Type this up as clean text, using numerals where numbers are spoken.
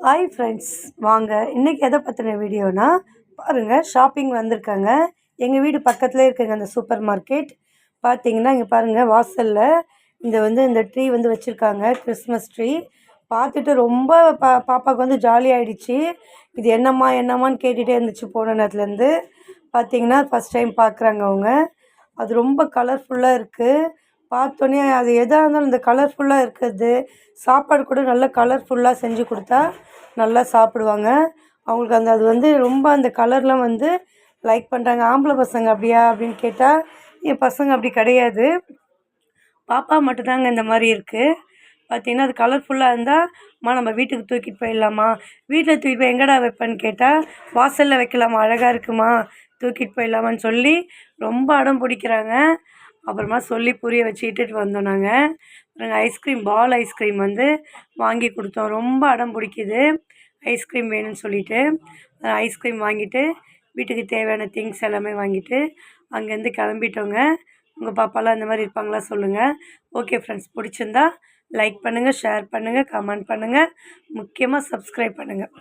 Hi friends, வாங்க இன்றைக்கி எதை பற்றின வீடியோனா பாருங்கள். ஷாப்பிங் வந்திருக்காங்க. எங்கள் வீடு பக்கத்துலேயே இருக்குங்க அந்த சூப்பர் மார்க்கெட். பார்த்தீங்கன்னா இங்கே பாருங்கள், வாசலில் இந்த ட்ரீ வச்சுருக்காங்க, கிறிஸ்மஸ் ட்ரீ. பார்த்துட்டு ரொம்ப பாப்பாவுக்கு ஜாலி ஆகிடுச்சு. இது என்னம்மான்னு கேட்டுகிட்டே இருந்துச்சு போன நேரத்துலேருந்து. பார்த்தீங்கன்னா ஃபஸ்ட் டைம் பார்க்குறாங்க அவங்க. அது ரொம்ப கலர்ஃபுல்லாக இருக்குது. பார்த்தோன்னே அது எதாக இருந்தாலும் இந்த கலர்ஃபுல்லாக இருக்கிறது, சாப்பாடு கூட நல்லா கலர்ஃபுல்லாக செஞ்சு கொடுத்தா நல்லா சாப்பிடுவாங்க. அவங்களுக்கு அது ரொம்ப அந்த கலர்லாம் லைக் பண்ணுறாங்க. ஆம்பளை பசங்க அப்படியா அப்படின்னு கேட்டால், என் பசங்க அப்படி கிடையாது, பாப்பா மட்டும்தாங்க இந்த மாதிரி இருக்குது. பார்த்திங்கன்னா அது கலர்ஃபுல்லாக இருந்தால், நம்ம வீட்டுக்கு தூக்கிட்டு போயிடலாமா, வீட்டில் தூக்கிட்டு போய் எங்கடா வைப்பேன்னு கேட்டால், வாசலில் வைக்கலாமா, அழகாக இருக்குமா, தூக்கிட்டு போயிடலாமான்னு சொல்லி ரொம்ப அடம் பிடிக்கிறாங்க. அப்புறமா சொல்லி புரிய வச்சு இட்டுட்டு வந்தோம். நாங்கள் ஐஸ்கிரீம், பால் ஐஸ்கிரீம் வாங்கி கொடுத்தோம். ரொம்ப அடம் பிடிக்குது, ஐஸ்கிரீம் வேணும்னு சொல்லிவிட்டு. ஐஸ்கிரீம் வாங்கிட்டு வீட்டுக்கு தேவையான திங்ஸ் எல்லாமே வாங்கிட்டு அங்கேருந்து கிளம்பிட்டோங்க. உங்கள் பாப்பாலாம் இந்த மாதிரி இருப்பாங்களா சொல்லுங்கள். ஓகே ஃப்ரெண்ட்ஸ், பிடிச்சிருந்தா லைக் பண்ணுங்கள், ஷேர் பண்ணுங்கள், கமெண்ட் பண்ணுங்கள், முக்கியமாக சப்ஸ்கிரைப் பண்ணுங்கள்.